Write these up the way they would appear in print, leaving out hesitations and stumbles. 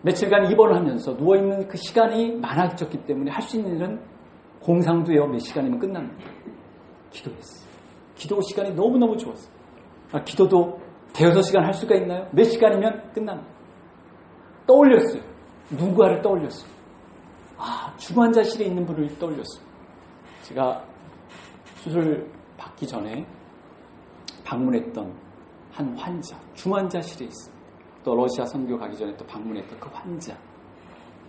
며칠간 입원을 하면서 누워있는 그 시간이 많아졌기 때문에 할 수 있는 일은 공상도요, 몇 시간이면 끝납니다. 기도했어요. 기도 시간이 너무너무 좋았어요. 기도도 대여섯 시간 할 수가 있나요? 몇 시간이면 끝납니다. 떠올렸어요. 누구를 떠올렸어요. 중환자실에 있는 분을 떠올렸어요. 제가 수술 받기 전에 방문했던 한 환자, 중환자실에 있습니다. 또 러시아 선교 가기 전에 또 방문했던 그 환자,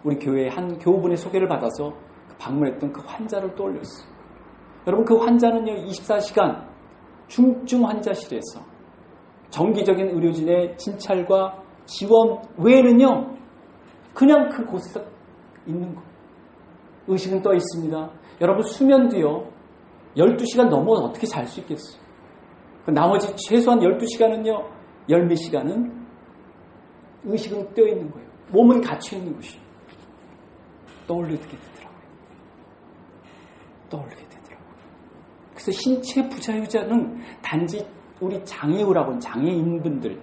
우리 교회의 한 교우분의 소개를 받아서 방문했던 그 환자를 떠올렸어요. 여러분, 그 환자는요 24시간 중증 환자실에서 정기적인 의료진의 진찰과 지원 외에는요 그냥 그곳에서 있는 거예요. 의식은 떠 있습니다. 여러분, 수면도요 12시간 넘어서 어떻게 잘 수 있겠어요? 나머지 최소한 12시간은요 10몇 시간은 의식은 떠 있는 거예요. 몸은 갇혀 있는 것이에요. 떠올리게 되더라고요. 떠올리게 되더라고요. 그래서 신체 부자유자는 단지 우리 장애우라고 장애인분들에게만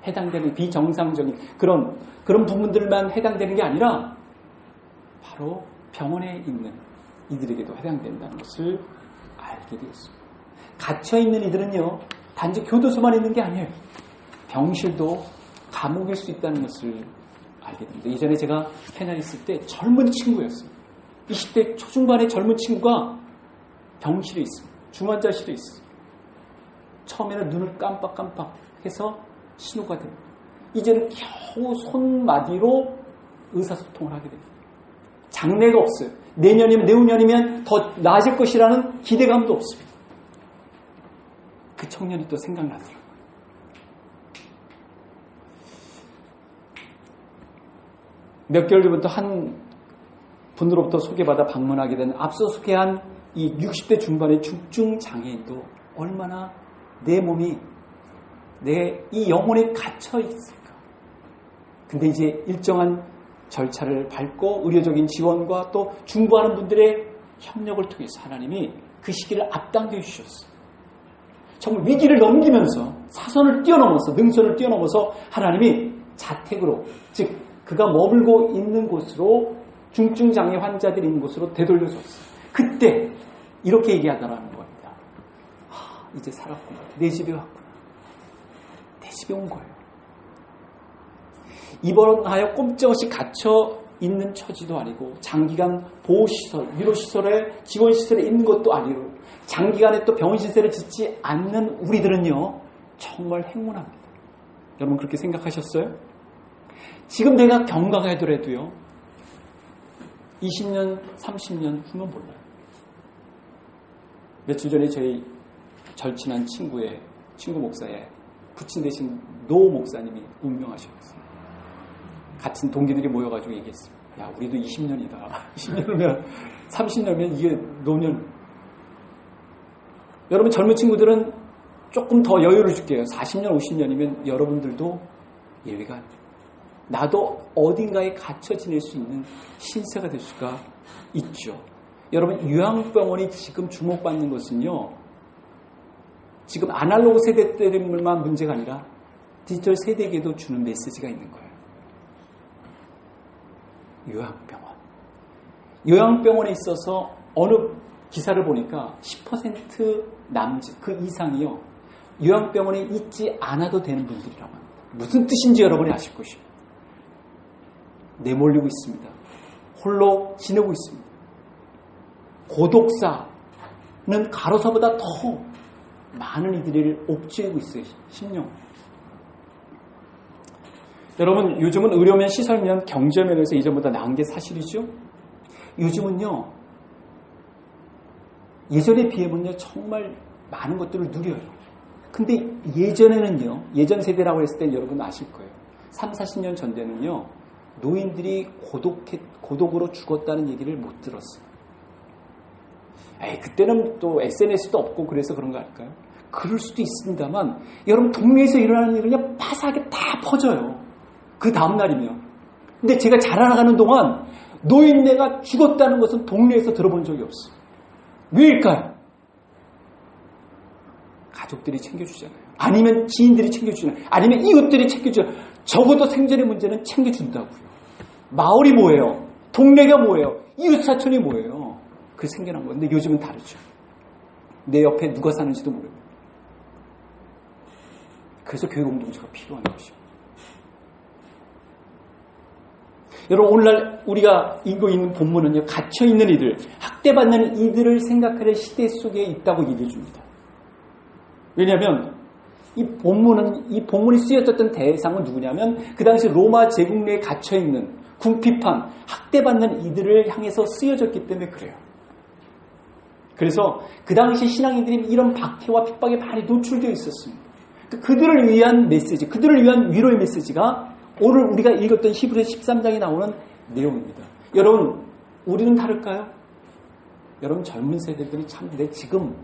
해당되는 비정상적인 그런 부분들만 해당되는 게 아니라 바로 병원에 있는 이들에게도 해당된다는 것을 알게 되었습니다. 갇혀있는 이들은요 단지 교도소만 있는 게 아니에요. 병실도 감옥일 수 있다는 것을 알게 됩니다. 이전에 제가 캐나다에 있을 때 젊은 친구였어요. 20대 초중반의 젊은 친구가 병실에 있습니다. 중환자실에 있어요. 처음에는 눈을 깜빡깜빡해서 신호가 됩니다. 이제는 겨우 손마디로 의사소통을 하게 됩니다. 장래가 없어요. 내후년이면 더 나아질 것이라는 기대감도 없습니다. 그 청년이 또 생각나더라고요. 몇 개월 전부터 한 분으로부터 소개받아 방문하게 된 앞서 소개한 이 60대 중반의 중증 장애인도 얼마나 내 몸이 내 이 영혼에 갇혀 있을까. 근데 이제 일정한 절차를 밟고 의료적인 지원과 또 중보하는 분들의 협력을 통해서 하나님이 그 시기를 앞당겨 주셨어요. 정말 위기를 넘기면서 사선을 뛰어넘어서 능선을 뛰어넘어서 하나님이 자택으로, 즉 그가 머물고 있는 곳으로, 중증 장애 환자들이 있는 곳으로 되돌려줬어요. 그때 이렇게 얘기하더라는 겁니다. 이제 살았구나. 내 집에 왔구나. 내 집에 온 거예요. 입원하여 꼼짝없이 갇혀 있는 처지도 아니고, 장기간 보호시설, 위로시설에, 지원시설에 있는 것도 아니고, 장기간에 또 병원시설을 짓지 않는 우리들은요 정말 행운합니다. 여러분 그렇게 생각하셨어요? 지금 내가 경과하더라도요 20년, 30년 후면 몰라요. 며칠 전에 저희 절친한 친구 목사의 부친 되신 노 목사님이 운명하셨어요. 같은 동기들이 모여가지고 얘기했습니다. 야, 우리도 20년이다. 20년이면 30년이면 이게 노년. 여러분 젊은 친구들은 조금 더 여유를 줄게요. 40년, 50년이면 여러분들도 예외가 안 돼요. 나도 어딘가에 갇혀 지낼 수 있는 신세가 될 수가 있죠. 여러분, 요양병원이 지금 주목받는 것은요, 지금 아날로그 세대 때문만 문제가 아니라 디지털 세대에게도 주는 메시지가 있는 거예요. 요양병원. 요양병원에 있어서 어느 기사를 보니까 10% 남짓, 그 이상이요, 요양병원에 있지 않아도 되는 분들이라고 합니다. 무슨 뜻인지 여러분이 아실 것입니다. 내몰리고 있습니다. 홀로 지내고 있습니다. 고독사는 가로사보다 더 많은 이들을 옥죄고 있어요. 심령. 여러분, 요즘은 의료면, 시설면, 경제면에서 이전보다 나은 게 사실이죠. 요즘은요, 예전에 비하면요 정말 많은 것들을 누려요. 근데 예전에는요, 예전 세대라고 했을 때 여러분 아실 거예요. 3, 40년 전에는요 노인들이 고독으로 죽었다는 얘기를 못 들었어요. 그때는 또 SNS도 없고 그래서 그런 거 아닐까요? 그럴 수도 있습니다만, 여러분 동네에서 일어나는 일은 그냥 파사하게 다 퍼져요. 그 다음날이면. 근데 제가 자라나가는 동안 노인네가 죽었다는 것은 동네에서 들어본 적이 없어요. 왜일까요? 가족들이 챙겨주잖아요. 아니면 지인들이 챙겨주잖아요. 아니면 이웃들이 챙겨주잖아요. 적어도 생존의 문제는 챙겨준다고요. 마을이 뭐예요? 동네가 뭐예요? 이웃사촌이 뭐예요? 그 생겨난 건데 요즘은 다르죠. 내 옆에 누가 사는지도 모릅니다. 그래서 교회 공동체가 필요한 것이죠. 여러분, 오늘날 우리가 읽고 있는 본문은요, 갇혀있는 이들, 학대받는 이들을 생각하는 시대 속에 있다고 얘기해 줍니다. 왜냐하면 이 본문이 쓰여졌던 대상은 누구냐면 그 당시 로마 제국 내에 갇혀있는 궁핍한 학대받는 이들을 향해서 쓰여졌기 때문에 그래요. 그래서 그 당시 신앙인들이 이런 박해와 핍박에 많이 노출되어 있었습니다. 그들을 위한 메시지, 그들을 위한 위로의 메시지가 오늘 우리가 읽었던 히브리서 13장에 나오는 내용입니다. 여러분, 우리는 다를까요? 여러분, 젊은 세대들이 참 지금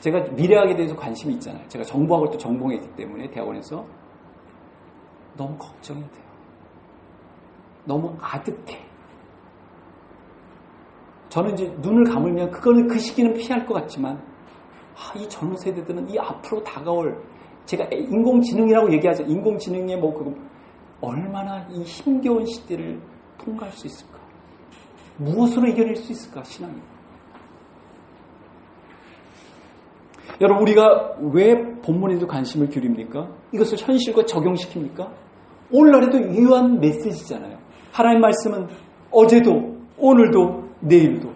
제가 미래학에 대해서 관심이 있잖아요. 제가 정보학을 또 전공했기 때문에 대학원에서 너무 걱정이 돼요. 너무 아득해. 저는 이제 눈을 감으면 그 시기는 피할 것 같지만 이 젊은 세대들은 이 앞으로 다가올 제가 인공지능이라고 얘기하죠. 인공지능의 얼마나 이 힘겨운 시대를 통과할 수 있을까? 무엇으로 이겨낼 수 있을까? 신앙이. 여러분, 우리가 왜 본문에도 관심을 기울입니까? 이것을 현실과 적용시킵니까? 오늘날에도 유효한 메시지잖아요. 하나님 말씀은 어제도 오늘도 내일도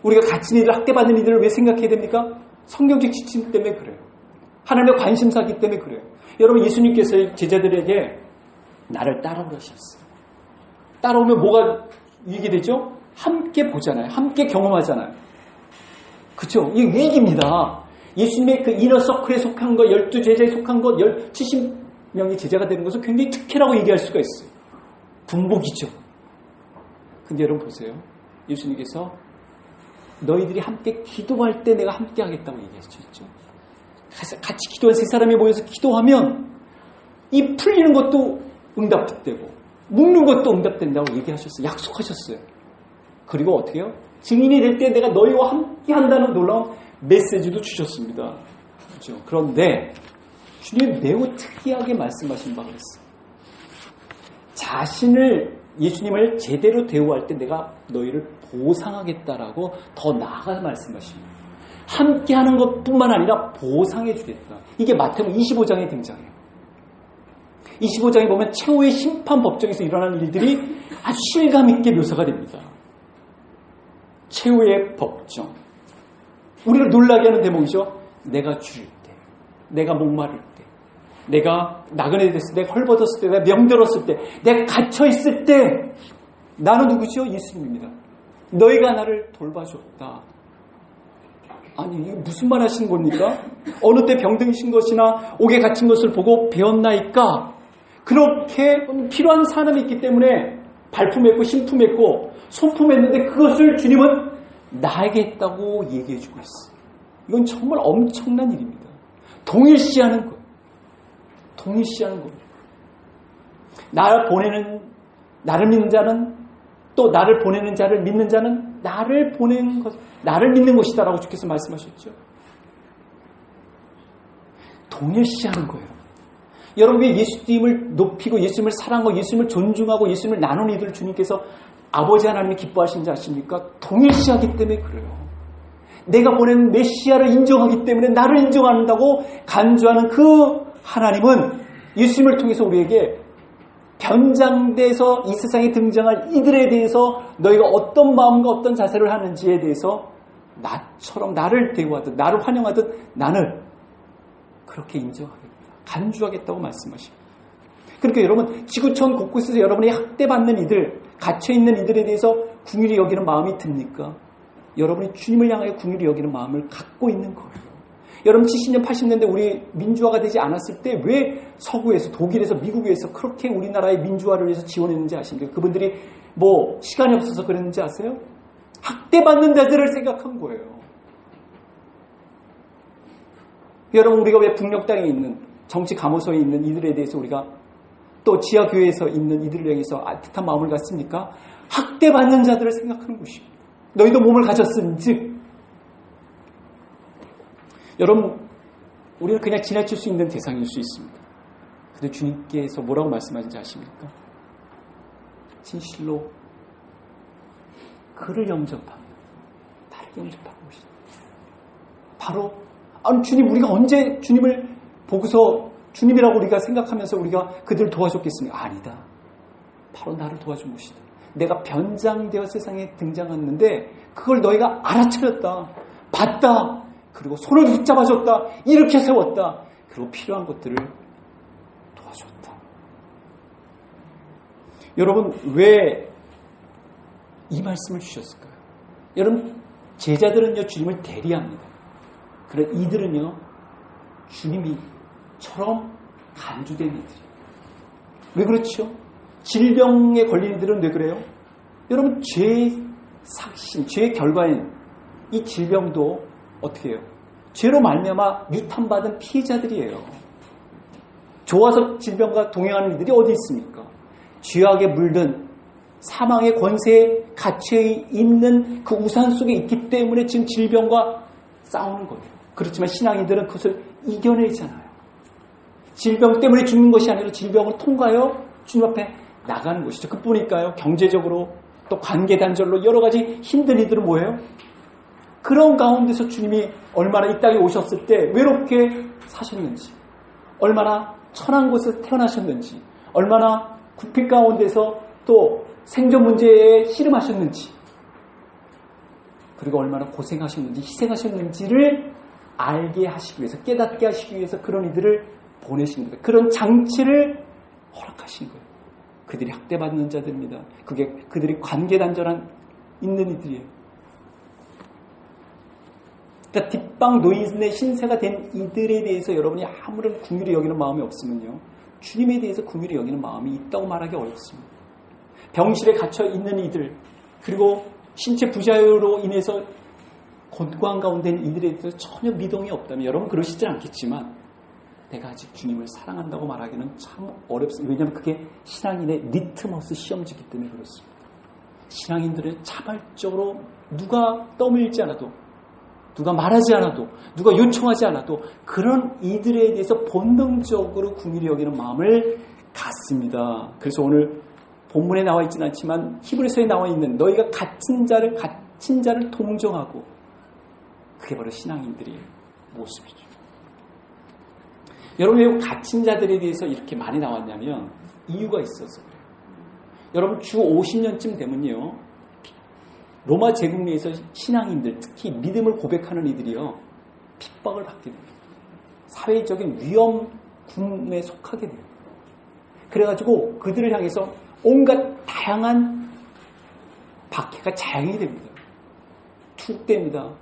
우리가 갇힌 이들, 학대받는 이들을 왜 생각해야 됩니까? 성경적 지침 때문에 그래요. 하나님의 관심사기 때문에 그래요. 여러분, 예수님께서 제자들에게 나를 따라오라 하셨어요. 따라오면 뭐가 이익이 되죠? 함께 보잖아요. 함께 경험하잖아요. 그렇죠? 이게 위기입니다. 예수님의 그 이너서클에 속한 것, 12제자에 속한 것, 70명의 제자가 되는 것은 굉장히 특혜라고 얘기할 수가 있어요. 분복이죠. 근데 여러분 보세요. 예수님께서 너희들이 함께 기도할 때 내가 함께 하겠다고 얘기하셨죠. 같이 기도한 세 사람이 모여서 기도하면 이 풀리는 것도 응답되고 묶는 것도 응답된다고 얘기하셨어요. 약속하셨어요. 그리고 어떻게 해요? 증인이 될 때 내가 너희와 함께 한다는 놀라운 메시지도 주셨습니다. 그렇죠? 그런데 주님이 매우 특이하게 말씀하신 바가 있어요. 예수님을 제대로 대우할 때 내가 너희를 보상하겠다라고 더 나아가 말씀하십니다. 함께하는 것뿐만 아니라 보상해 주겠다. 이게 마태복음 25장에 등장해요. 25장에 보면 최후의 심판 법정에서 일어나는 일들이 아주 실감 있게 묘사가 됩니다. 최후의 법정. 우리를 놀라게 하는 대목이죠. 내가 죽을 때, 내가 목마를 때, 내가 나그네 됐을 때, 내가 헐벗었을 때, 내가 명들었을 때, 내가 갇혀있을 때 나는 누구죠? 예수님입니다. 너희가 나를 돌봐줬다. 아니, 이게 무슨 말 하시는 겁니까? 어느 때 병등신 것이나 옥에 갇힌 것을 보고 배웠나이까? 그렇게 필요한 사람이 있기 때문에 발품했고 신품했고 손품했는데 그것을 주님은 나에게 했다고 얘기해주고 있어요. 이건 정말 엄청난 일입니다. 동일시하는 거예요. 동일시하는 거예요. 나를 믿는 자는 또 나를 보내는 자를 믿는 자는 나를 믿는 것이다라고 주께서 말씀하셨죠. 동일시하는 거예요. 여러분이 예수님을 높이고 예수님을 사랑하고 예수님을 존중하고 예수님을 나누는 이들을 주님께서 아버지 하나님이 기뻐하시는지 아십니까? 동일시하기 때문에 그래요. 내가 보낸 메시아를 인정하기 때문에 나를 인정한다고 간주하는 그 하나님은 예수님을 통해서 우리에게 변장돼서 이 세상에 등장할 이들에 대해서 너희가 어떤 마음과 어떤 자세를 하는지에 대해서 나처럼 나를 대우하듯 나를 환영하듯 나를 그렇게 인정하겠다. 간주하겠다고 말씀하십니다. 그러니까 여러분 지구촌 곳곳에서 여러분이 학대받는 이들 갇혀있는 이들에 대해서 긍휼히 여기는 마음이 듭니까? 여러분이 주님을 향하여 긍휼히 여기는 마음을 갖고 있는 거예요. 여러분 70년 80년대 우리 민주화가 되지 않았을 때 왜 서구에서 독일에서 미국에서 그렇게 우리나라의 민주화를 위해서 지원했는지 아십니까? 그분들이 시간이 없어서 그랬는지 아세요? 학대받는 자들을 생각한 거예요. 여러분 우리가 왜 북녘 땅에 있는 정치 감호소에 있는 이들에 대해서 우리가 또 지하교회에서 있는 이들을 향해서 애틋한 마음을 갖습니까? 학대받는 자들을 생각하는 것입니다. 너희도 몸을 가졌은즉 여러분 우리는 그냥 지나칠 수 있는 대상일 수 있습니다. 근데 주님께서 뭐라고 말씀하신지 아십니까? 진실로 그를 영접하면 나를 영접하고 오시다. 바로 아니 주님, 우리가 언제 주님을 보고서 주님이라고 우리가 생각하면서 우리가 그들을 도와줬겠습니까? 아니다. 바로 나를 도와준 것이다. 내가 변장되어 세상에 등장했는데 그걸 너희가 알아차렸다, 봤다, 그리고 손을 붙잡아줬다, 이렇게 세웠다, 그리고 필요한 것들을 도와줬다. 여러분, 왜 이 말씀을 주셨을까요? 여러분, 제자들은요 주님을 대리합니다. 그러나 이들은요 주님이처럼 간주된 이들이에요. 왜 그렇죠? 질병에 걸린 이들은 왜 그래요? 여러분, 죄의 삭신, 죄의 결과인 이 질병도 어떻게 해요? 죄로 말미암아 유탄받은 피해자들이에요. 좋아서 질병과 동행하는 이들이 어디 있습니까? 죄악에 물든 사망의 권세에 갇혀 있는 그 우산 속에 있기 때문에 지금 질병과 싸우는 거예요. 그렇지만 신앙인들은 그것을 이겨내잖아요. 질병 때문에 죽는 것이 아니라 질병을 통과하여 주님 앞에 나가는 것이죠. 그뿐일까요? 경제적으로 또 관계 단절로 여러 가지 힘든 이들은 뭐예요? 그런 가운데서 주님이 얼마나 이 땅에 오셨을 때 외롭게 사셨는지, 얼마나 천한 곳에서 태어나셨는지, 얼마나 구피 가운데서 또 생존 문제에 씨름하셨는지, 그리고 얼마나 고생하셨는지 희생하셨는지를 알게 하시기 위해서, 깨닫게 하시기 위해서 그런 이들을 보내신 거예요. 그런 장치를 허락하신 거예요. 그들이 학대받는 자들입니다. 그게 그들이 관계 단절한 있는 이들이에요. 그러니까 뒷방 노인의 신세가 된 이들에 대해서 여러분이 아무런 긍휼히 여기는 마음이 없으면요, 주님에 대해서 긍휼히 여기는 마음이 있다고 말하기 어렵습니다. 병실에 갇혀 있는 이들, 그리고 신체 부자유로 인해서 곤고한 가운데 있는 이들에 대해서 전혀 미동이 없다면, 여러분 그러시지 않겠지만 내가 아직 주님을 사랑한다고 말하기는 참 어렵습니다. 왜냐하면 그게 신앙인의 리트머스 시험지기 때문에 그렇습니다. 신앙인들은 자발적으로 누가 떠밀지 않아도, 누가 말하지 않아도, 누가 요청하지 않아도 그런 이들에 대해서 본능적으로 긍휼히 여기는 마음을 갖습니다. 그래서 오늘 본문에 나와 있지는 않지만 히브리서에 나와 있는 너희가 갇힌 자를 동정하고, 그게 바로 신앙인들의 모습이죠. 여러분, 왜 갇힌 자들에 대해서 이렇게 많이 나왔냐면 이유가 있어서 그래요. 여러분, 주 50년쯤 되면요, 로마 제국 내에서 신앙인들, 특히 믿음을 고백하는 이들이요, 핍박을 받게 됩니다. 사회적인 위험군에 속하게 돼요. 그래가지고 그들을 향해서 온갖 다양한 박해가 자행이 됩니다. 투옥됩니다.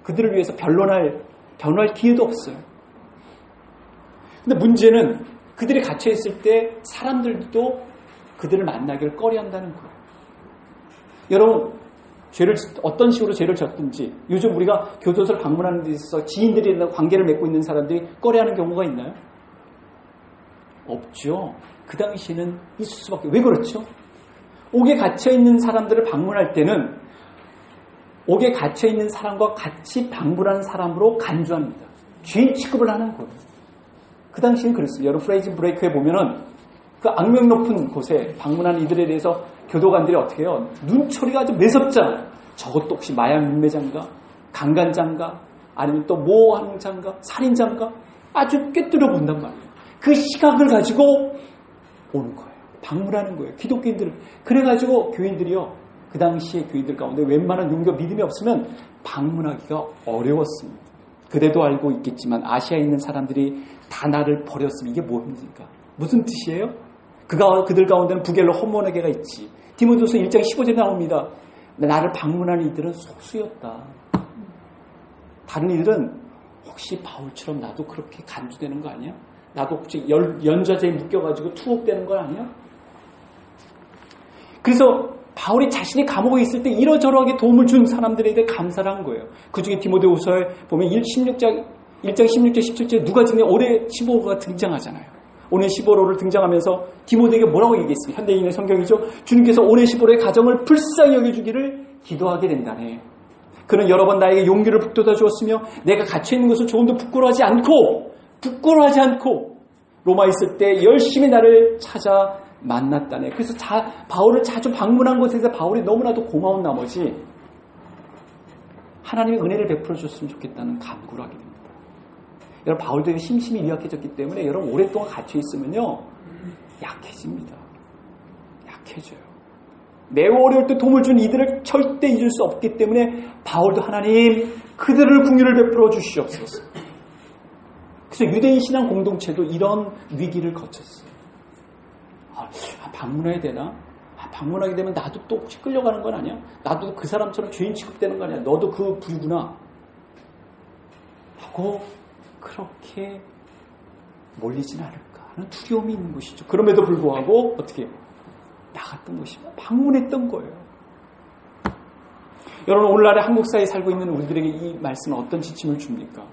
그들을 위해서 변호할 기회도 없어요. 근데 문제는 그들이 갇혀있을 때 사람들도 그들을 만나기를 꺼려한다는 거예요. 여러분, 어떤 식으로 죄를 졌든지, 요즘 우리가 교도소를 방문하는 데 있어서 지인들이랑 관계를 맺고 있는 사람들이 꺼려하는 경우가 있나요? 없죠. 그 당시에는 있을 수밖에. 왜 그렇죠? 옥에 갇혀있는 사람들을 방문할 때는 옥에 갇혀있는 사람과 같이 방문하는 사람으로 간주합니다. 죄인 취급을 하는 거예요. 그 당시에는 그랬습니다. 여러분, 프레이즈 브레이크에 보면은 그 악명 높은 곳에 방문한 이들에 대해서 교도관들이 어떻게 해요? 눈초리가 아주 매섭잖아요. 저것도 혹시 마약 윤매자인가? 강간자인가? 아니면 또 모함자인가? 살인자인가? 아주 꿰뚫어 본단 말이에요. 그 시각을 가지고 오는 거예요. 방문하는 거예요. 기독교인들을. 그래가지고 교인들이요, 그 당시에 교인들 가운데 웬만한 용교 믿음이 없으면 방문하기가 어려웠습니다. 그대도 알고 있겠지만 아시아에 있는 사람들이 다 나를 버렸으면 이게 뭡니까? 무슨 뜻이에요? 그들 가운데는 부겔로 험모나게가 있지. 디모데후서 1장 15절에 나옵니다. 나를 방문하는 이들은 소수였다. 다른 이들은 혹시 바울처럼 나도 그렇게 간주되는 거 아니야? 나도 혹시 연좌제에 묶여가지고 투옥되는 거 아니야? 그래서 바울이 자신이 감옥에 있을 때 이러저러하게 도움을 준 사람들에 대해 감사를 한 거예요. 그 중에 디모데후서에 보면 1장 16절 17절에 누가 지금 올해 15호가 등장하잖아요. 오네 시보로를 등장하면서 디모데에게 뭐라고 얘기했습니까? 현대인의 성경이죠. 주님께서 오네 시보로의 가정을 불쌍히 여겨주기를 기도하게 된다네. 그는 여러 번 나에게 용기를 북돋아 주었으며 내가 갇혀있는 것을 조금도 부끄러워하지 않고 로마에 있을 때 열심히 나를 찾아 만났다네. 그래서 바울을 자주 방문한 곳에서 바울이 너무나도 고마운 나머지 하나님의 은혜를 베풀어 줬으면 좋겠다는 간구를 하게 됩니다. 여러분, 바울도 심심히 미약해졌기 때문에 여러분 오랫동안 갇혀 있으면요 약해집니다. 약해져요. 매우 어려울 때 도움을 준 이들을 절대 잊을 수 없기 때문에 바울도 하나님 그들을 긍휼을 베풀어 주시옵소서. 그래서 유대인 신앙 공동체도 이런 위기를 거쳤어요. 방문해야 되나? 방문하게 되면 나도 또 혹시 끌려가는 건 아니야? 나도 그 사람처럼 죄인 취급되는 거 아니야? 너도 그 부류구나 하고 그렇게 몰리진 않을까 하는 두려움이 있는 것이죠. 그럼에도 불구하고 어떻게 해요? 나갔던 것이고 방문했던 거예요. 여러분, 오늘날의 한국 사회에 살고 있는 우리들에게 이 말씀은 어떤 지침을 줍니까?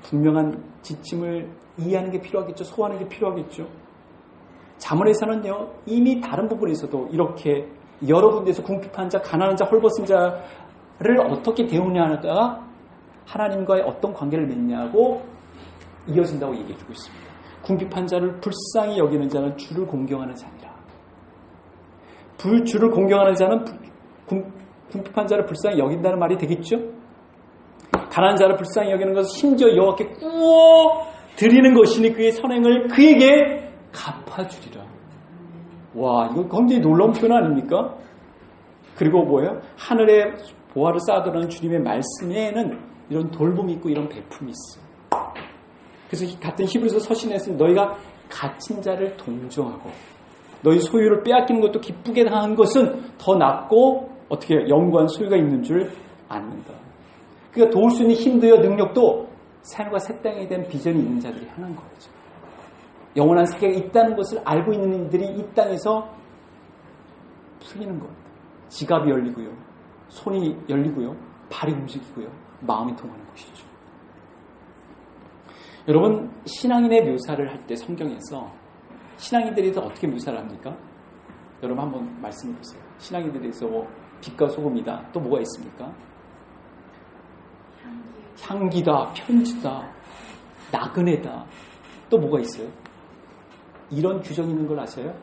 분명한 지침을 이해하는 게 필요하겠죠. 소화하는 게 필요하겠죠. 잠언에서는요 이미 다른 부분에서도 이렇게 여러 군데에서 궁핍한 자, 가난한 자, 헐벗은 자를 어떻게 대우냐가 하나님과의 어떤 관계를 맺냐고 이어진다고 얘기해주고 있습니다. 궁핍한 자를 불쌍히 여기는 자는 주를 공경하는 자니라. 주를 공경하는 자는 궁핍한 자를 불쌍히 여긴다는 말이 되겠죠? 가난한 자를 불쌍히 여기는 것은 심지어 여호와께 구워 드리는 것이니 그의 선행을 그에게 갚아주리라. 와, 이거 굉장히 놀라운 표현 아닙니까? 그리고 뭐예요? 하늘에 보화를 쌓아두라는 주님의 말씀에는 이런 돌봄이 있고 이런 베품이 있어요. 그래서 같은 히브리서 서신에서는 너희가 갇힌 자를 동정하고 너희 소유를 빼앗기는 것도 기쁘게 당한 것은 더 낫고 어떻게 영구한 소유가 있는 줄 압니다. 그러니까 도울 수 있는 힘도요 능력도 산과 새 땅에 대한 비전이 있는 자들이 하는 거죠. 영원한 세계가 있다는 것을 알고 있는 이들이 이 땅에서 풀리는 겁니다. 지갑이 열리고요. 손이 열리고요. 발이 움직이고요. 마음이 통하는 것이죠. 여러분, 신앙인의 묘사를 할 때 성경에서 신앙인들에 대해서 어떻게 묘사를 합니까? 여러분 한번 말씀해 보세요. 신앙인들에 대해서 뭐 빛과 소금이다. 또 뭐가 있습니까? 향기다, 편지다, 나그네다. 또 뭐가 있어요? 이런 규정이 있는 걸 아세요?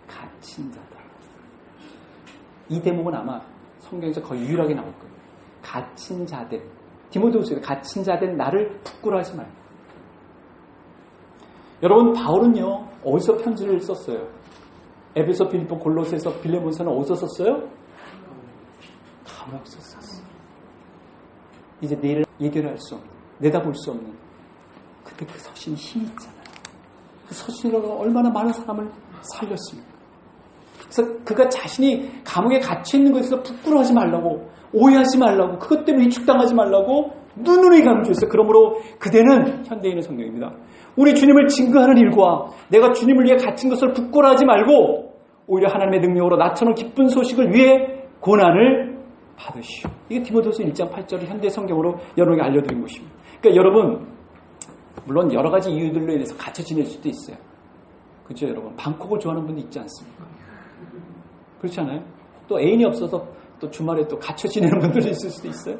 갇힌 자다. 이 대목은 아마 성경에서 거의 유일하게 나올 거예요. 갇힌 자된. 디모데후서에 갇힌 자된 나를 부끄러워하지 말고. 여러분, 바울은요 어디서 편지를 썼어요? 에베소, 빌립보, 골로새서, 빌레몬서는 어디서 썼어요? 감옥 썼어요. 이제 내일을 예견할 수 없는, 내다볼 수 없는, 그때 그 서신이 힘이 있잖아요. 그 서신으로 얼마나 많은 사람을 살렸습니까? 그래서 그가 자신이 감옥에 갇혀있는 것에서 부끄러워하지 말라고, 오해하지 말라고, 그것 때문에 위축당하지 말라고 누누이 강조했어요. 그러므로 그대는, 현대인의 성경입니다, 우리 주님을 증거하는 일과 내가 주님을 위해 갇힌 것을 부끄러워하지 말고 오히려 하나님의 능력으로 나처럼 기쁜 소식을 위해 고난을 받으시오. 이게 디모데후서 1장 8절을 현대 성경으로 여러분에게 알려드린 것입니다. 그러니까 여러분, 물론 여러 가지 이유들로 인해서 갇혀 지낼 수도 있어요. 그렇죠, 여러분? 방콕을 좋아하는 분도 있지 않습니까? 그렇지 않아요? 또 애인이 없어서 또 주말에 또 갇혀 지내는 분들이 있을 수도 있어요.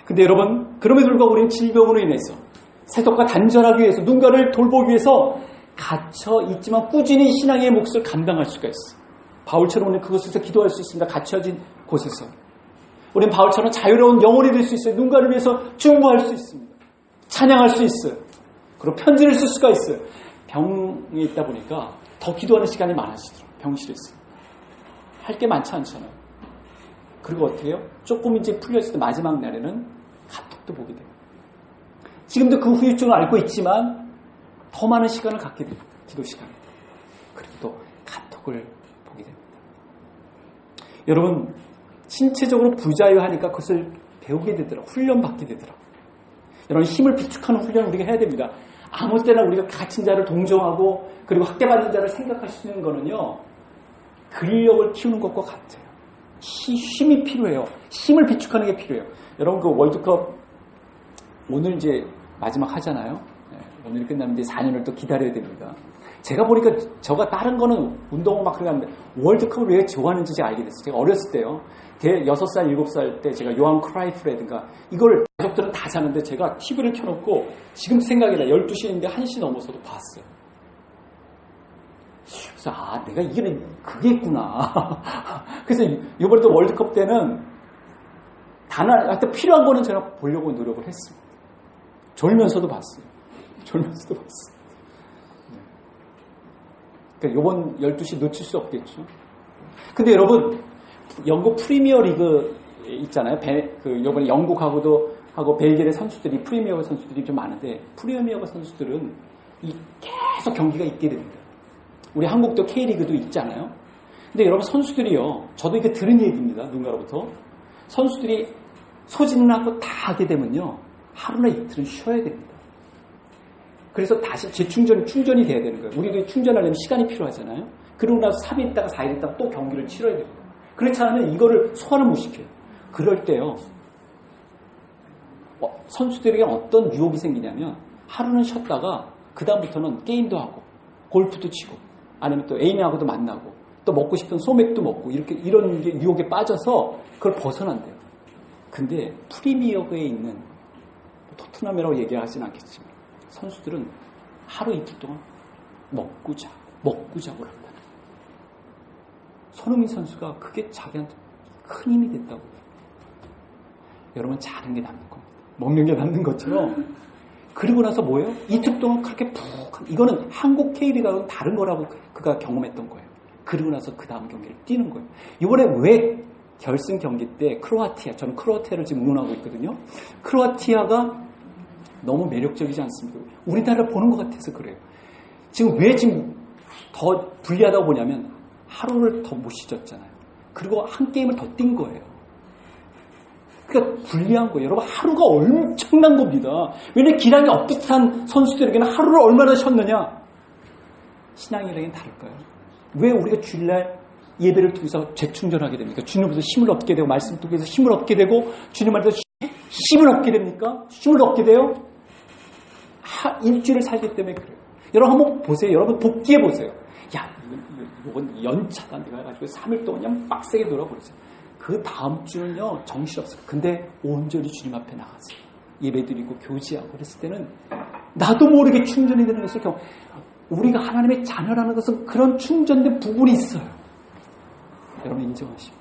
근데 여러분, 그럼에도 불구하고 우리는 질병으로 인해서 세속과 단절하기 위해서, 누군가를 돌보기 위해서 갇혀 있지만 꾸준히 신앙의 몫을 감당할 수가 있어요. 바울처럼 우리는 그곳에서 기도할 수 있습니다. 갇혀진 곳에서. 우리는 바울처럼 자유로운 영혼이 될 수 있어요. 누군가를 위해서 중보할 수 있습니다. 찬양할 수 있어요. 그리고 편지를 쓸 수가 있어요. 병에 있다 보니까 더 기도하는 시간이 많아지더라고요. 병실에 있어요. 할 게 많지 않잖아요. 그리고 어떻게 해요? 조금 이제 풀렸을 때 마지막 날에는 카톡도 보게 돼요. 지금도 그 후유증을 앓고 있지만 더 많은 시간을 갖게 됩니다. 기도 시간을. 그리고 또 카톡을 보게 됩니다. 여러분, 신체적으로 부자유하니까 그것을 배우게 되더라고요. 훈련받게 되더라고요. 여러분, 힘을 비축하는 훈련을 우리가 해야 됩니다. 아무 때나 우리가 갇힌 자를 동정하고 그리고 학대받는 자를 생각하시는 거는요, 근력을 키우는 것과 같아요. 힘이 필요해요. 힘을 비축하는 게 필요해요. 여러분, 그 월드컵 오늘 이제 마지막 하잖아요. 네, 오늘 끝나면 이제 4년을 또 기다려야 됩니다. 제가 보니까 저가 다른 거는 운동을 막 그러는데 월드컵을 왜 좋아하는지 제가 알게 됐어요. 제가 어렸을 때요. 6살, 7살 때 제가 요한 크라이프라든가 이걸 가족들은 다 자는데 제가 TV를 켜놓고 지금 생각이 나. 12시인데 1시 넘어서도 봤어요. 그래서 내가 이기는 그게 있구나. 그래서 이번에도 월드컵 때는 하여튼 필요한 거는 제가 보려고 노력을 했습니다. 졸면서도 봤어요. 그러니까 이번 12시 놓칠 수 없겠죠. 근데 여러분, 영국 프리미어 리그 있잖아요. 이번에 영국하고도 하고 벨기에 선수들이 프리미어 선수들이 좀 많은데 프리미어 선수들은 계속 경기가 있게 됩니다. 우리 한국도 K리그도 있잖아요. 근데 여러분 선수들이요. 저도 이게 들은 얘기입니다. 누군가로부터. 선수들이 소진을 하고 다 하게 되면요. 하루나 이틀은 쉬어야 됩니다. 그래서 다시 충전이 돼야 되는 거예요. 우리도 충전하려면 시간이 필요하잖아요. 그러고 나서 3일 있다가 4일 있다가 또 경기를 치러야 됩니다. 그렇지 않으면 이거를 소화를 못 시켜요. 그럴 때요. 선수들에게 어떤 유혹이 생기냐면 하루는 쉬었다가 그 다음부터는 게임도 하고 골프도 치고 아니면 또 애인하고도 만나고 또 먹고 싶은 소맥도 먹고 이런 게 유혹에 빠져서 그걸 벗어난대요. 근데 프리미어에 있는 토트넘이라고 얘기하지는 않겠지만 선수들은 하루 이틀 동안 먹고 자고 합니다. 손흥민 선수가 그게 자기한테 큰 힘이 됐다고. 여러분 자는 게 남는 겁니다. 먹는 게 남는 것처럼. 그리고 나서 뭐예요? 이틀 동안 그렇게 이거는 한국 K리그하고는 다른 거라고 그가 경험했던 거예요. 그리고 나서 그 다음 경기를 뛰는 거예요. 이번에 왜 결승 경기 때 저는 크로아티아를 지금 응원하고 있거든요. 크로아티아가 너무 매력적이지 않습니까? 우리나라를 보는 것 같아서 그래요. 지금 왜 더 불리하다고 보냐면 하루를 더 못 쉬었잖아요. 그리고 한 게임을 더 뛴 거예요. 그러니까 불리한 거예요. 여러분 하루가 엄청난 겁니다. 왜냐하면 기량이 엇비슷한 선수들에게는 하루를 얼마나 쉬었느냐. 신앙인에게는 다를까요? 왜 우리가 주일날 예배를 통해서 재충전하게 됩니까? 주님으로부터 힘을 얻게 되고 말씀 통해서 힘을 얻게 되고 주님 안에서 힘을 얻게 됩니까? 힘을 얻게 돼요? 일주일을 살기 때문에 그래요. 여러분 한번 보세요. 여러분 복귀해 보세요. 이건 연차다. 내가 해가지고 3일 동안 그냥 빡세게 놀아버리세요. 그 다음 주는요 정신없어요. 근데 온전히 주님 앞에 나가세요. 예배드리고 교제하고 그랬을 때는 나도 모르게 충전이 되는 것을 우리가 하나님의 자녀라는 것은 그런 충전된 부분이 있어요. 여러분 인정하시고.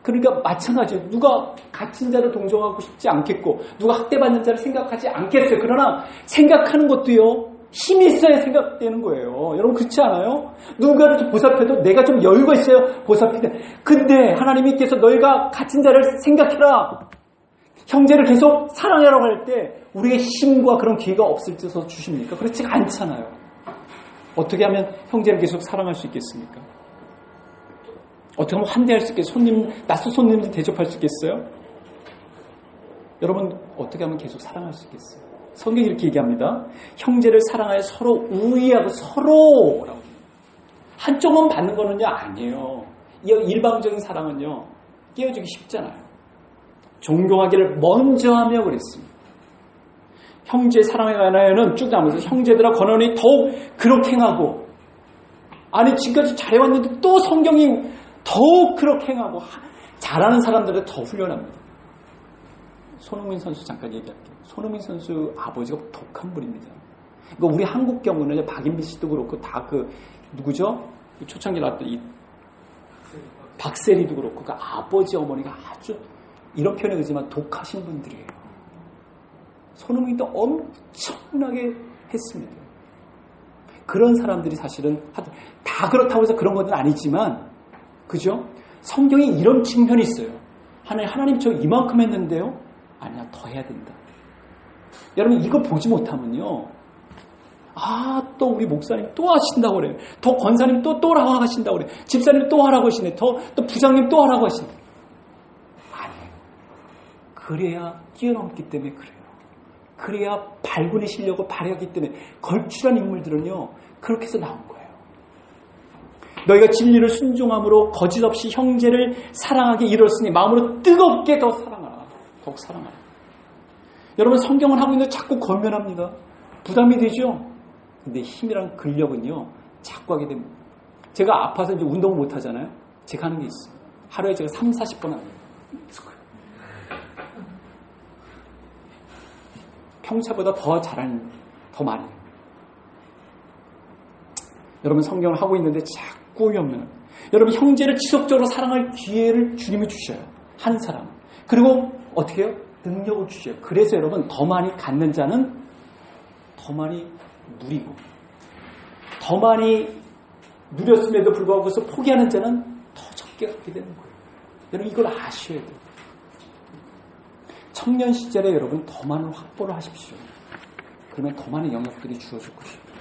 그러니까 마찬가지예요. 누가 갇힌 자를 동정하고 싶지 않겠고 누가 학대받는 자를 생각하지 않겠어요. 그러나 생각하는 것도요. 힘이 있어야 생각되는 거예요. 여러분 그렇지 않아요? 누군가를 좀 보살펴도 내가 좀 여유가 있어야 보살피는데 근데 하나님께서 너희가 갇힌 자를 생각해라. 형제를 계속 사랑하라고 할 때 우리의 힘과 그런 기회가 없을 때서 주십니까? 그렇지 않잖아요. 어떻게 하면 형제를 계속 사랑할 수 있겠습니까? 어떻게 하면 환대할 수 있겠어요? 낯선 손님들 대접할 수 있겠어요? 여러분 어떻게 하면 계속 사랑할 수 있겠어요? 성경이 이렇게 얘기합니다. 형제를 사랑하여 서로 우애하고 서로라고. 한쪽만 받는 거는요 아니에요. 일방적인 사랑은요 깨어지기 쉽잖아요. 존경하기를 먼저 하며 그랬습니다. 형제 사랑에 관하여는 쭉 나오면서 형제들아 권하노니 더욱 그렇게 행하고 아니 지금까지 잘해왔는데 또 성경이 더욱 그렇게 행하고 잘하는 사람들은 더 훈련합니다. 손흥민 선수 잠깐 얘기할게요. 손흥민 선수 아버지가 독한 분입니다. 그러니까 우리 한국 경우는 박인비 씨도 그렇고 다 누구죠? 초창기 나왔던 이 박세리도 그렇고 그 아버지 어머니가 아주 이런 표현이 그렇지만 독하신 분들이에요. 손흥민도 엄청나게 했습니다. 그런 사람들이 사실은 다 그렇다고 해서 그런 것은 아니지만 그죠? 성경에 이런 측면이 있어요. 하나님 저 이만큼 했는데요. 아니야 더 해야 된다. 여러분 이거 보지 못하면요. 또 우리 목사님 또 하신다고 그래요. 더 권사님 또 하신다고 그래요. 집사님 또 하라고 하시네. 또 부장님 또 하라고 하시네. 아니에요. 그래야 뛰어넘기 때문에 그래요. 그래야 발군의 실력을 발휘하기 때문에 걸출한 인물들은요. 그렇게 해서 나온 거예요. 너희가 진리를 순종함으로 거짓 없이 형제를 사랑하게 이뤘으니 마음으로 뜨겁게 더 사랑하라. 더욱 사랑하라. 여러분 성경을 하고 있는데 자꾸 권면합니다. 부담이 되죠? 근데 힘이랑 근력은요, 자꾸 하게 됩니다. 제가 아파서 이제 운동을 못 하잖아요. 제가 하는 게 있어요. 하루에 제가 30-40번 합니다. 평소보다 더 잘하는, 더 많이. 여러분 성경을 하고 있는데 자꾸 오면 여러분 형제를 지속적으로 사랑할 기회를 주님이 주셔요. 한 사람. 그리고 어떻게 해요? 능력을 주셔요. 그래서 여러분 더 많이 갖는 자는 더 많이 누리고 더 많이 누렸음에도 불구하고 그래서 포기하는 자는 더 적게 갖게 되는 거예요. 여러분 이걸 아셔야 돼요. 청년 시절에 여러분 더 많은 확보를 하십시오. 그러면 더 많은 영역들이 주어질 것입니다.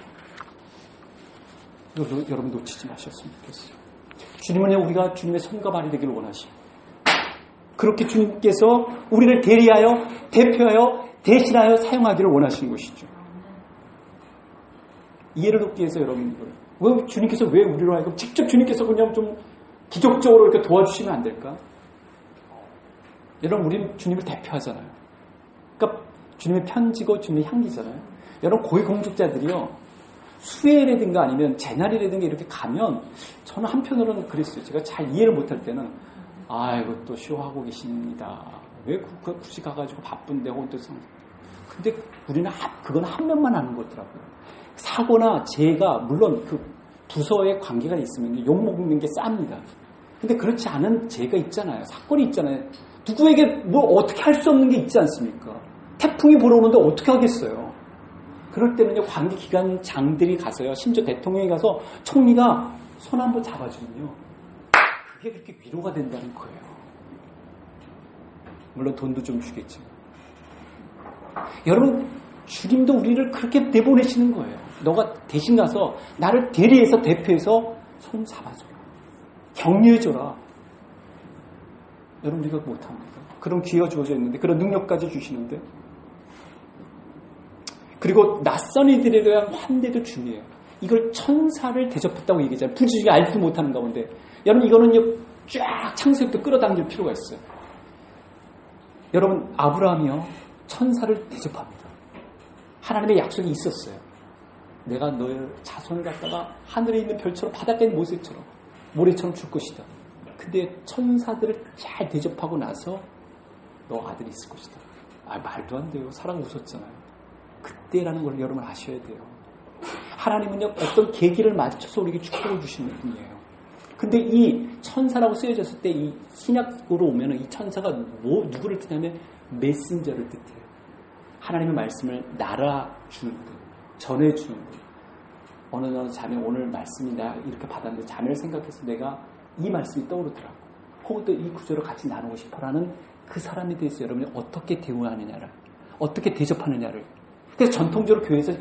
여러분 놓치지 마셨으면 좋겠어요. 주님은 우리가 주님의 손과 발이 되기를 원하십니다. 그렇게 주님께서 우리를 대리하여, 대표하여, 대신하여 사용하기를 원하시는 것이죠. 이해를 돕기 위해서 여러분, 왜 주님께서 왜 우리로 하여금 직접 주님께서 그냥 좀 기적적으로 이렇게 도와주시면 안 될까? 여러분, 우리는 주님을 대표하잖아요. 그러니까 주님의 편지고 주님의 향기잖아요. 여러분, 고위공직자들이요. 수혜라든가 아니면 제날이라든가 이렇게 가면 저는 한편으로는 그랬어요. 제가 잘 이해를 못할 때는 아이고 또 쇼하고 계십니다. 왜 굳이 가가지고 바쁜데 혼자서. 근데 우리는 그건 한 면만 하는 거더라고요. 사고나 재해가 물론 그 부서의 관계가 있으면 욕먹는 게 쌉니다. 근데 그렇지 않은 재해가 있잖아요. 사건이 있잖아요. 누구에게 뭐 어떻게 할 수 없는 게 있지 않습니까? 태풍이 불어오는데 어떻게 하겠어요? 그럴 때는요, 관계기관장들이 가서요, 심지어 대통령이 가서 총리가 손 한번 잡아주면요, 그게 그렇게 위로가 된다는 거예요. 물론 돈도 좀 주겠죠. 여러분, 주님도 우리를 그렇게 내보내시는 거예요. 너가 대신 가서 나를 대리해서 대표해서 손 잡아줘라. 격려해줘라. 여러분, 우리가 못합니다. 그런 기회가 주어져 있는데, 그런 능력까지 주시는데, 그리고 낯선 이들에 대한 환대도 중요해요. 이걸 천사를 대접했다고 얘기하잖아요. 부지중에 알지도 못하는 가운데. 여러분 이거는요 쫙 창세기부터 끌어당길 필요가 있어요. 여러분 아브라함이요 천사를 대접합니다. 하나님의 약속이 있었어요. 내가 너의 자손을 갖다가 하늘에 있는 별처럼 바닷가에 있는 모래처럼 줄 것이다. 근데 천사들을 잘 대접하고 나서 너 아들이 있을 것이다. 말도 안 돼요. 사랑 웃었잖아요. 그때라는 걸 여러분 아셔야 돼요. 하나님은요 어떤 계기를 맞춰서 우리에게 축복을 주시는 분이에요. 근데 이 천사라고 쓰여졌을 때 이 신약으로 오면은 이 천사가 누구를 뜻하냐면 메신저를 뜻해요. 하나님의 말씀을 날아주는 분, 전해주는 분. 어느 자매 오늘 말씀이 나 이렇게 받았는데 자매를 생각해서 내가 이 말씀이 떠오르더라고. 혹은 또 이 구절을 같이 나누고 싶어라는 그 사람에 대해서 여러분이 어떻게 대우하느냐를, 어떻게 대접하느냐를. 그래서 전통적으로 교회에서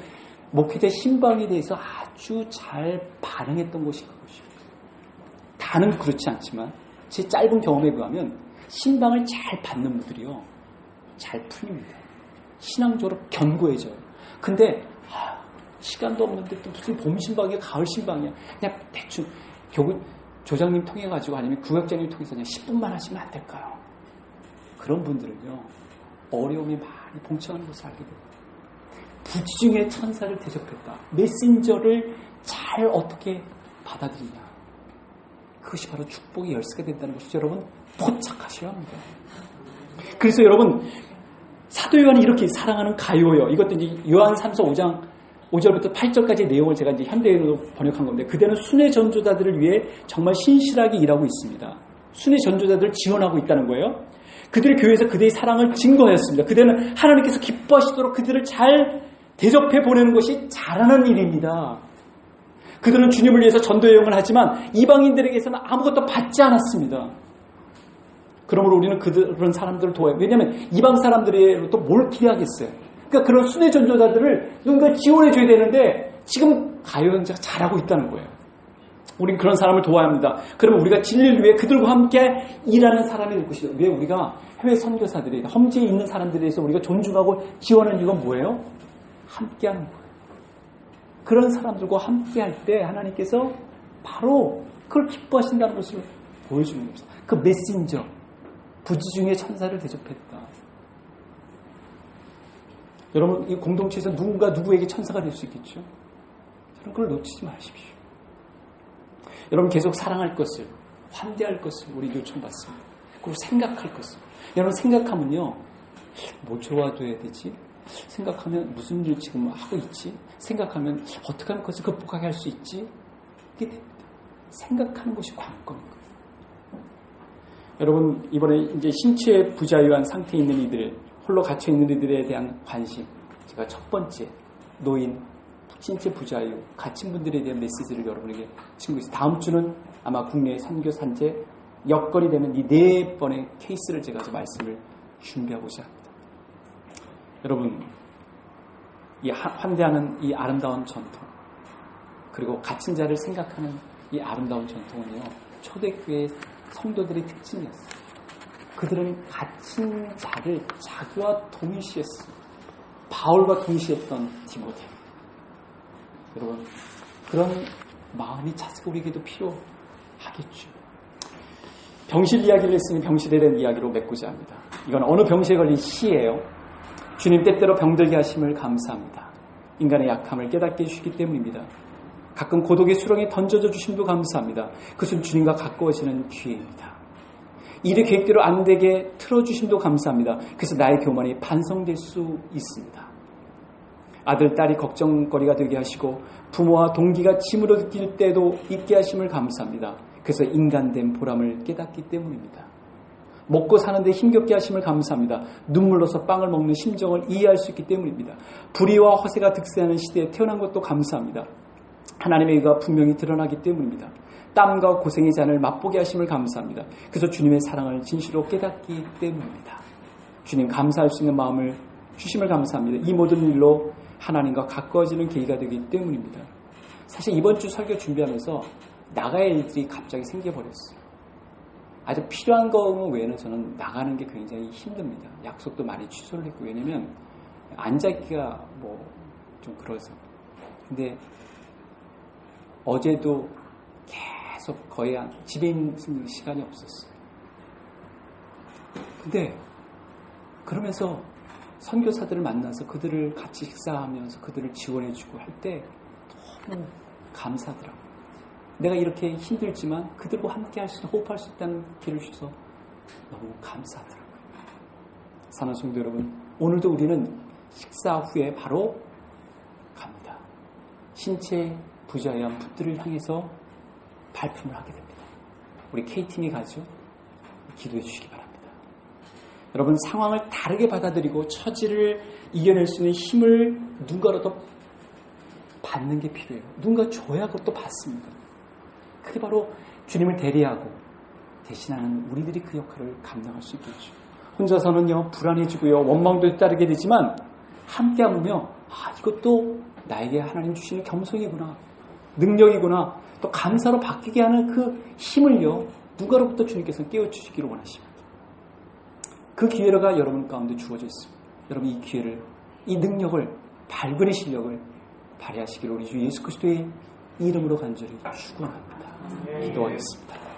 목회자 신방에 대해서 아주 잘 반응했던 곳이 그것이에요. 다는 그렇지 않지만 제 짧은 경험에 의하면 신방을 잘 받는 분들이요 잘 풀립니다. 신앙적으로 견고해져요. 근데 시간도 없는데 또 무슨 봄 신방이야 가을 신방이야 그냥 대충 조장님 통해가지고 아니면 구역장님 통해서 그냥 10분만 하시면 안 될까요? 그런 분들은요 어려움이 많이 봉착하는 것을 알게 됩니다. 부지중에 천사를 대접했다. 메신저를 잘 어떻게 받아들이냐. 그것이 바로 축복의 열쇠가 된다는 것이죠. 여러분 포착하셔야 합니다. 그래서 여러분 사도 요한이 이렇게 사랑하는 가요요. 이것도 이제 요한 3서 5장 5절부터 8절까지의 내용을 제가 이제 현대인으로 번역한 건데 그대는 순회 전도자들을 위해 정말 신실하게 일하고 있습니다. 순회 전도자들을 지원하고 있다는 거예요. 그들의 교회에서 그들의 사랑을 증거하였습니다. 그들은 하나님께서 기뻐하시도록 그들을 잘 대접해 보내는 것이 잘하는 일입니다. 그들은 주님을 위해서 전도 여행을 하지만 이방인들에게서는 아무것도 받지 않았습니다. 그러므로 우리는 그런 사람들을 도와요. 왜냐하면 이방 사람들로부터 뭘 기대하겠어요. 그러니까 그런 순회 전도자들을 누군가 지원해 줘야 되는데 지금 가요 형제가 잘하고 있다는 거예요. 우린 그런 사람을 도와야 합니다. 그러면 우리가 진리를 위해 그들과 함께 일하는 사람이 될 것이죠. 왜 우리가 해외 선교사들이 험지에 있는 사람들에 대해서 우리가 존중하고 지원하는 이유가 뭐예요? 함께하는 거예요. 그런 사람들과 함께할 때 하나님께서 바로 그걸 기뻐하신다는 것을 보여주는 겁니다. 그 메신저 부지중에 천사를 대접했다. 여러분 이 공동체에서 누군가 누구에게 천사가 될 수 있겠죠. 그걸 놓치지 마십시오. 여러분 계속 사랑할 것을, 환대할 것을 우리 요청받습니다. 그리고 생각할 것을. 여러분 생각하면요, 뭐 좋아져야 되지? 생각하면 무슨 일 지금 하고 있지? 생각하면 어떻게 하면 그것을 극복하게 할 수 있지? 이게 됩니다. 생각하는 것이 관건인 거예요. 여러분 이번에 이제 신체 부자유한 상태에 있는 이들, 홀로 갇혀 있는 이들에 대한 관심, 제가 첫 번째 노인, 신체 부자유, 갇힌 분들에 대한 메시지를 여러분에게 주고 있습니다. 다음 주는 아마 국내 선교 산재 여건이 되는 이 4번의 케이스를 제가 말씀을 준비하고자 합니다. 여러분, 이 환대하는 이 아름다운 전통, 그리고 갇힌 자를 생각하는 이 아름다운 전통은요, 초대교회 성도들의 특징이었어요. 그들은 갇힌 자를 자기와 동일시했어요. 바울과 동시했던 디모데. 여러분, 그런 마음이 차스가 우리에게도 필요하겠죠. 병실 이야기를 했으니 병실에 대한 이야기로 맺고자 합니다. 이건 어느 병실에 걸린 시예요. 주님 때때로 병들게 하심을 감사합니다. 인간의 약함을 깨닫게 해주시기 때문입니다. 가끔 고독의 수렁에 던져져 주심도 감사합니다. 그것은 주님과 가까워지는 기회입니다. 일의 계획대로 안 되게 틀어주심도 감사합니다. 그래서 나의 교만이 반성될 수 있습니다. 아들, 딸이 걱정거리가 되게 하시고 부모와 동기가 짐으로 느낄 때도 있게 하심을 감사합니다. 그래서 인간된 보람을 깨닫기 때문입니다. 먹고 사는데 힘겹게 하심을 감사합니다. 눈물로서 빵을 먹는 심정을 이해할 수 있기 때문입니다. 불의와 허세가 득세하는 시대에 태어난 것도 감사합니다. 하나님의 의가 분명히 드러나기 때문입니다. 땀과 고생의 잔을 맛보게 하심을 감사합니다. 그래서 주님의 사랑을 진실로 깨닫기 때문입니다. 주님 감사할 수 있는 마음을 주심을 감사합니다. 이 모든 일로 하나님과 가까워지는 계기가 되기 때문입니다. 사실 이번 주 설교 준비하면서 나가야 할 일들이 갑자기 생겨버렸어요. 아주 필요한 거 외에는 저는 나가는 게 굉장히 힘듭니다. 약속도 많이 취소를 했고, 왜냐면 앉아있기가 좀 그래서. 근데 어제도 계속 거의 집에 있는 시간이 없었어요. 근데 그러면서 선교사들을 만나서 그들을 같이 식사하면서 그들을 지원해주고 할 때 너무 감사하더라고요. 내가 이렇게 힘들지만 그들과 함께 할 수 있는, 호흡할 수 있다는 기회를 주셔서 너무 감사하더라고요. 사랑하는 성도 여러분, 오늘도 우리는 식사 후에 바로 갑니다. 신체 부자유한 분들을 향해서 발품을 하게 됩니다. 우리 K팀이 가죠. 기도해 주시기 바랍니다. 여러분, 상황을 다르게 받아들이고 처지를 이겨낼 수 있는 힘을 누군가로도 받는 게 필요해요. 누군가 줘야 그것도 받습니다. 그게 바로 주님을 대리하고 대신하는 우리들이 그 역할을 감당할 수 있겠죠. 혼자서는요, 불안해지고요, 원망도 따르게 되지만 함께하면요, 이것도 나에게 하나님 주시는 겸손이구나, 능력이구나, 또 감사로 바뀌게 하는 그 힘을요, 누가로부터 주님께서 깨워주시기를 원하십니다. 그 기회가 여러분 가운데 주어져 있습니다. 여러분 이 기회를, 이 능력을, 발근의 실력을 발휘하시기를 우리 주 예수 그리스도의 이름으로 간절히 축원합니다. 기도하겠습니다.